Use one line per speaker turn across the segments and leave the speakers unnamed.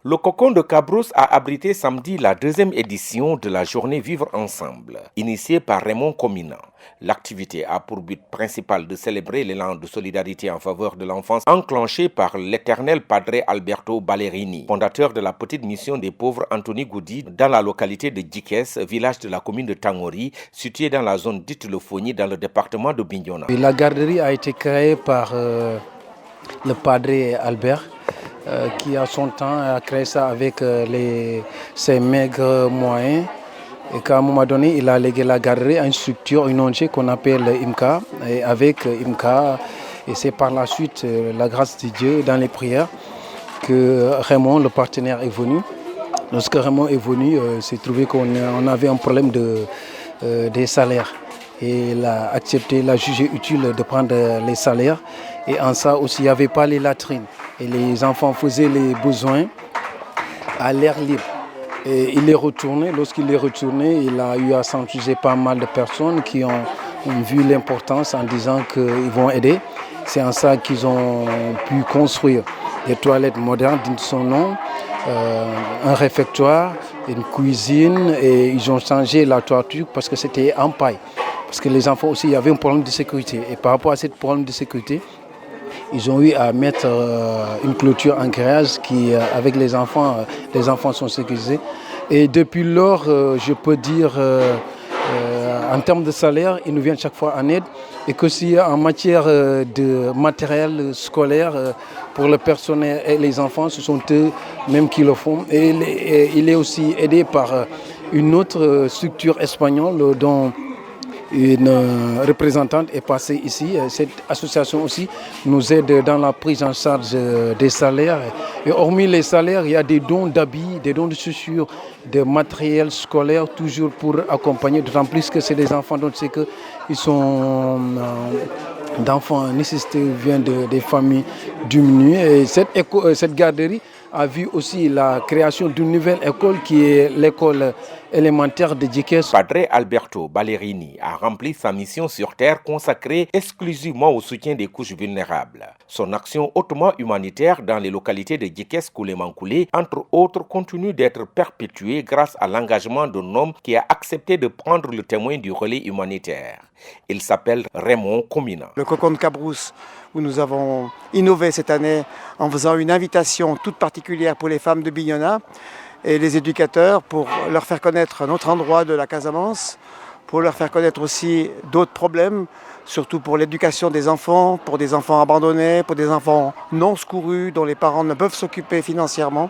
Le cocon de Cabrousse a abrité samedi la deuxième édition de la journée Vivre Ensemble, initiée par Raymond Comina. L'activité a pour but principal de célébrer l'élan de solidarité en faveur de l'enfance enclenché par l'éternel Padre Alberto Ballerini, fondateur de la petite mission des pauvres Anthony Goudi dans la localité de Djikès, village de la commune de Tangori, situé dans la zone dite Le Fogny dans le département de Bignona.
La garderie a été créée par le Padre Albert. Qui à son temps a créé ça avec ses maigres moyens et qu'à un moment donné il a légué la garderie à une structure, une ONG qu'on appelle IMCA, et avec IMCA, et c'est par la suite la grâce de Dieu dans les prières que Raymond, le partenaire, est venu. Lorsque Raymond est venu, c'est trouvé qu'on avait un problème des salaires. Et il a accepté, il a jugé utile de prendre les salaires. Et en ça aussi, il n'y avait pas les latrines. Et les enfants faisaient les besoins à l'air libre. Et il est retourné. Lorsqu'il est retourné, il a eu à sensibiliser pas mal de personnes qui ont vu l'importance en disant qu'ils vont aider. C'est en ça qu'ils ont pu construire des toilettes modernes dignes de son nom, un réfectoire, une cuisine, et ils ont changé la toiture parce que c'était en paille. Parce que les enfants aussi, il y avait un problème de sécurité. Et par rapport à ce problème de sécurité, ils ont eu à mettre une clôture en grillage qui, avec les enfants sont sécurisés. Et depuis lors, je peux dire, en termes de salaire, ils nous viennent chaque fois en aide. Et qu'aussi en matière de matériel scolaire, pour le personnel et les enfants, ce sont eux-mêmes qui le font. Et il est aussi aidé par une autre structure espagnole dont une représentante est passée ici. Cette association aussi nous aide dans la prise en charge des salaires. Et hormis les salaires, il y a des dons d'habits, des dons de chaussures, de matériel scolaire, toujours pour accompagner. D'autant plus que c'est des enfants, donc c'est qu'ils sont d'enfants nécessités, viennent des familles diminuées. Et cette garderie a vu aussi la création d'une nouvelle école qui est l'école élémentaire de Djikès.
Padre Alberto Ballerini a rempli sa mission sur terre consacrée exclusivement au soutien des couches vulnérables. Son action hautement humanitaire dans les localités de Djikès Koulemankoulé, entre autres, continue d'être perpétuée grâce à l'engagement d'un homme qui a accepté de prendre le témoin du relais humanitaire. Il s'appelle Raymond Comina.
Le cocon de Cabrousse, où nous avons innové cette année en faisant une invitation toute particulière pour les femmes de Bignona et les éducateurs pour leur faire connaître notre endroit de la Casamance, pour leur faire connaître aussi d'autres problèmes, surtout pour l'éducation des enfants, pour des enfants abandonnés, pour des enfants non secourus dont les parents ne peuvent s'occuper financièrement.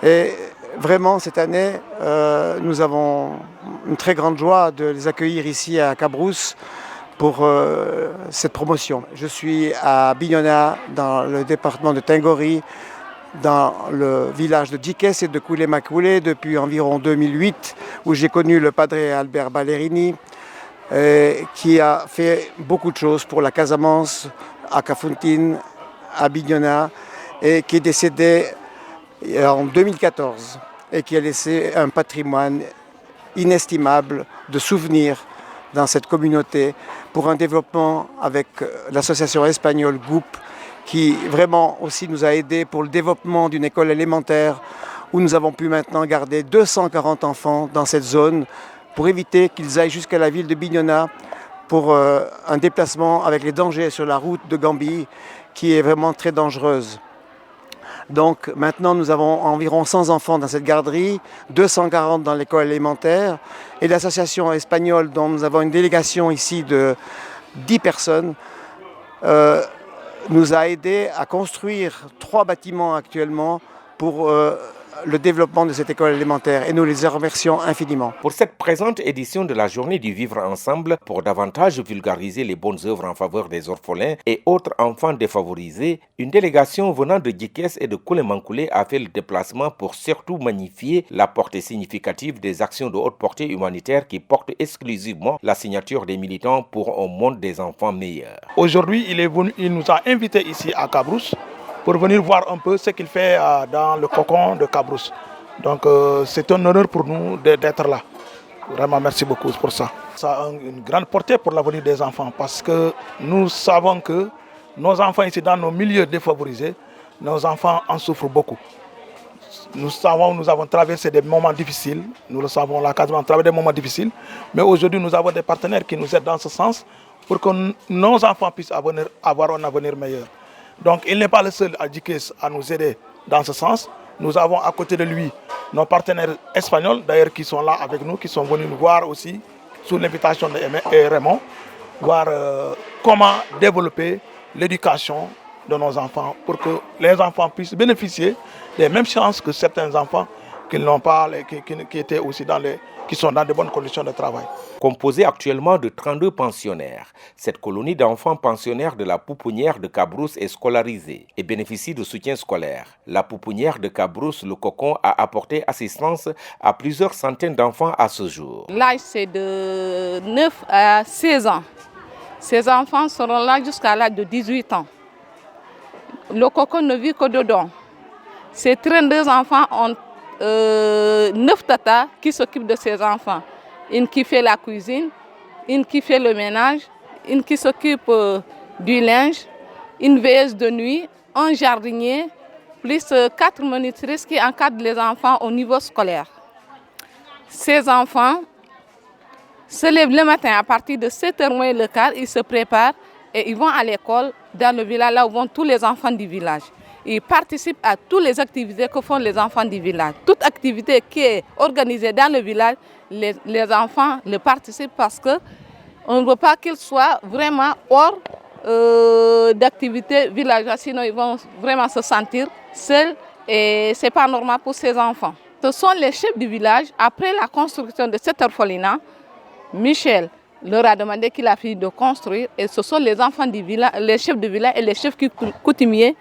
Et vraiment, cette année, nous avons une très grande joie de les accueillir ici à Cabrousse pour cette promotion. Je suis à Bignona, dans le département de Tangori, dans le village de Djikès et de Koulemankoulé depuis environ 2008, où j'ai connu le Padre Albert Ballerini, qui a fait beaucoup de choses pour la Casamance, à Kafountine, à Bignona, et qui est décédé en 2014 et qui a laissé un patrimoine inestimable de souvenirs dans cette communauté pour un développement avec l'association espagnole GOUP, qui vraiment aussi nous a aidés pour le développement d'une école élémentaire où nous avons pu maintenant garder 240 enfants dans cette zone pour éviter qu'ils aillent jusqu'à la ville de Bignona pour un déplacement avec les dangers sur la route de Gambie qui est vraiment très dangereuse. Donc maintenant nous avons environ 100 enfants dans cette garderie, 240 dans l'école élémentaire, et l'association espagnole dont nous avons une délégation ici de 10 personnes nous a aidé à construire 3 bâtiments actuellement pour le développement de cette école élémentaire, et nous les remercions infiniment.
Pour cette présente édition de la journée du Vivre Ensemble, pour davantage vulgariser les bonnes œuvres en faveur des orphelins et autres enfants défavorisés, une délégation venant de Djikès et de Koulemankoulé a fait le déplacement pour surtout magnifier la portée significative des actions de haute portée humanitaire qui portent exclusivement la signature des militants pour un monde des enfants meilleurs.
Aujourd'hui, il nous a invités ici à Cabrousse pour venir voir un peu ce qu'il fait dans le cocon de Cabrousse. Donc c'est un honneur pour nous d'être là. Vraiment, merci beaucoup pour ça. Ça a une grande portée pour l'avenir des enfants parce que nous savons que nos enfants ici dans nos milieux défavorisés, nos enfants en souffrent beaucoup. nous avons traversé des moments difficiles. Nous le savons, la Casamance traverse des moments difficiles. Mais aujourd'hui, nous avons des partenaires qui nous aident dans ce sens pour que nos enfants puissent avoir un avenir meilleur. Donc, il n'est pas le seul à nous aider dans ce sens. Nous avons à côté de lui nos partenaires espagnols, d'ailleurs, qui sont là avec nous, qui sont venus nous voir aussi, sous l'invitation de Raymond, voir comment développer l'éducation de nos enfants pour que les enfants puissent bénéficier des mêmes chances que certains enfants qui n'ont pas, qui étaient aussi qui sont dans de bonnes conditions de travail.
Composée actuellement de 32 pensionnaires, cette colonie d'enfants pensionnaires de la Pouponnière de Cabrousse est scolarisée et bénéficie de soutien scolaire. La Pouponnière de Cabrousse, le Cocon, a apporté assistance à plusieurs centaines d'enfants à ce jour.
L'âge, c'est de 9 à 16 ans. Ces enfants seront là jusqu'à l'âge de 18 ans. Le Cocon ne vit que dedans. Ces 32 enfants ont 9 tatas qui s'occupent de ces enfants. Une qui fait la cuisine, une qui fait le ménage, une qui s'occupe du linge, une veilleuse de nuit, un jardinier, plus 4 monitrices qui encadrent les enfants au niveau scolaire. Ces enfants se lèvent le matin à partir de 7h moins le quart, ils se préparent et ils vont à l'école dans le village, là où vont tous les enfants du village. Ils participent à toutes les activités que font les enfants du village. Toute activité qui est organisée dans le village, les enfants le participent parce qu'on ne veut pas qu'ils soient vraiment hors d'activités villageoises, sinon ils vont vraiment se sentir seuls et ce n'est pas normal pour ces enfants. Ce sont les chefs du village, après la construction de cet orphelinat, Michel leur a demandé qu'il a fini de construire et ce sont les enfants du village, les chefs du village et les chefs coutumiers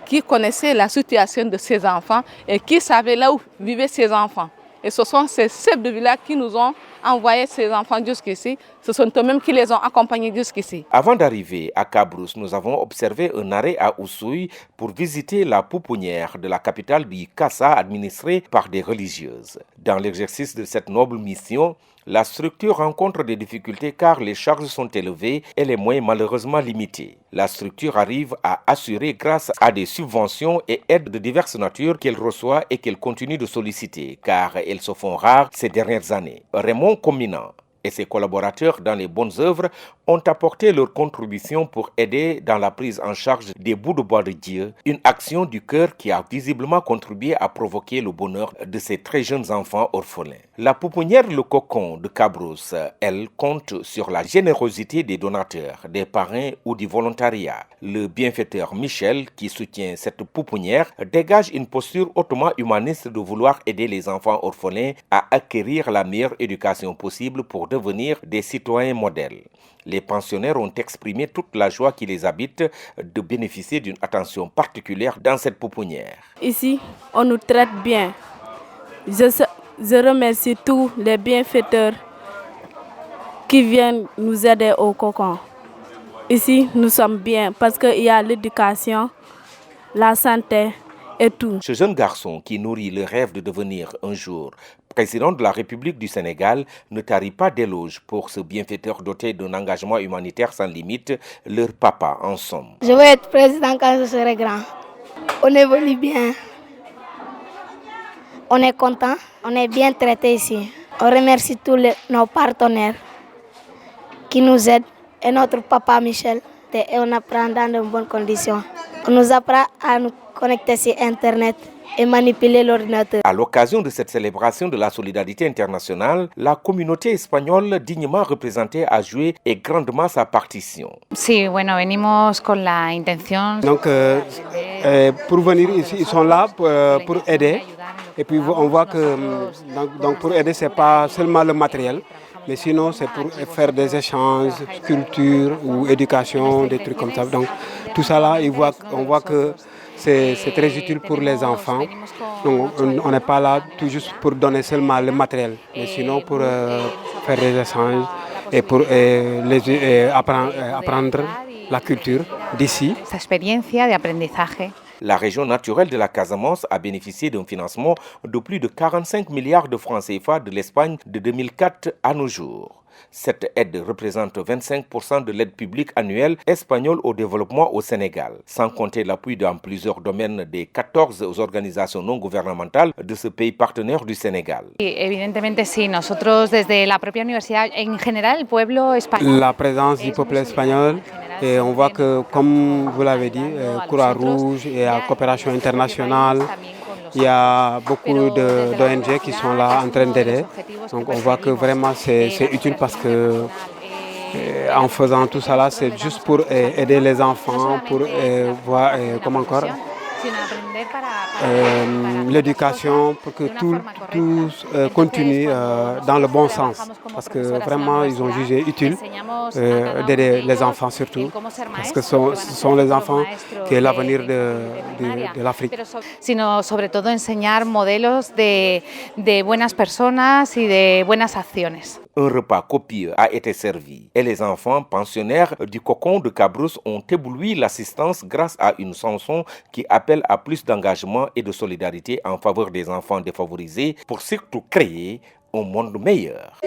qui connaissaient la situation de ces enfants et qui savaient là où vivaient ces enfants. Et ce sont ces chefs de village qui nous ont envoyé ces enfants jusqu'ici. Ce sont eux-mêmes qui les ont accompagnés jusqu'ici.
Avant d'arriver à Cabrousse, nous avons observé un arrêt à Oussouye pour visiter la pouponnière de la capitale du Kassa administrée par des religieuses. Dans l'exercice de cette noble mission, la structure rencontre des difficultés car les charges sont élevées et les moyens malheureusement limités. La structure arrive à assurer grâce à des subventions et aides de diverses natures qu'elle reçoit et qu'elle continue de solliciter car elles se font rares ces dernières années. Raymond Cominant et ses collaborateurs dans les bonnes œuvres ont apporté leur contribution pour aider dans la prise en charge des bouts de bois de Dieu, une action du cœur qui a visiblement contribué à provoquer le bonheur de ces très jeunes enfants orphelins. La pouponnière Le Cocon de Cabrousse, elle, compte sur la générosité des donateurs, des parrains ou du volontariat. Le bienfaiteur Michel, qui soutient cette pouponnière, dégage une posture hautement humaniste de vouloir aider les enfants orphelins à acquérir la meilleure éducation possible pour devenir des citoyens modèles. Les pensionnaires ont exprimé toute la joie qui les habite de bénéficier d'une attention particulière dans cette pouponnière.
Ici, on nous traite bien. Je remercie tous les bienfaiteurs qui viennent nous aider au Cocon. Ici, nous sommes bien parce qu'il y a l'éducation, la santé et tout.
Ce jeune garçon qui nourrit le rêve de devenir un jour président de la République du Sénégal ne tarit pas d'éloges pour ce bienfaiteur doté d'un engagement humanitaire sans limite, leur papa en somme.
Je vais être président quand je serai grand. On évolue bien. On est content, on est bien traité ici. On remercie tous nos partenaires qui nous aident et notre papa Michel. Et on apprend dans de bonnes conditions. On nous apprend à nous connecter sur Internet et manipuler l'ordinateur.
À l'occasion de cette célébration de la solidarité internationale, la communauté espagnole dignement représentée a joué et grandement sa partition.
Sí, bueno, venimos con la intención.
Donc, pour venir ici, ils sont là pour aider. Et puis on voit que donc pour aider, c'est pas seulement le matériel, mais sinon c'est pour faire des échanges, culture ou éducation, des trucs comme ça. Donc tout ça là, on voit que c'est très utile pour les enfants. Donc on n'est pas là tout juste pour donner seulement le matériel, mais sinon pour faire des échanges et pour apprendre la culture d'ici.
Esta experiencia de aprendizaje.
La région naturelle de la Casamance a bénéficié d'un financement de plus de 45 milliards de francs CFA de l'Espagne de 2004 à nos jours. Cette aide représente 25% de l'aide publique annuelle espagnole au développement au Sénégal, sans compter l'appui dans plusieurs domaines des 14 organisations non gouvernementales de ce pays partenaire du Sénégal.
Evidentemente sí, nosotros desde la propia universidad, en general el pueblo español.
La présence du peuple espagnol, et on voit que, comme vous l'avez dit, Croix-Rouge et la coopération internationale, il y a beaucoup d'ONG qui sont là en train d'aider. Donc on voit que vraiment c'est utile parce que en faisant tout ça là, c'est juste pour aider les enfants, pour voir comment encore l'éducation, pour que tout continue dans le bon sens. Parce que vraiment ils ont jugé utile d'aider les enfants surtout, parce que ce sont les enfants qui sont l'avenir de l'Afrique.
Sino sobre todo enseñar modelos de buenas personas y de buenas acciones.
Un repas copieux a été servi et les enfants pensionnaires du cocon de Cabrousse ont ébloui l'assistance grâce à une chanson qui appelle à plus d'engagement et de solidarité en faveur des enfants défavorisés pour surtout créer un monde meilleur.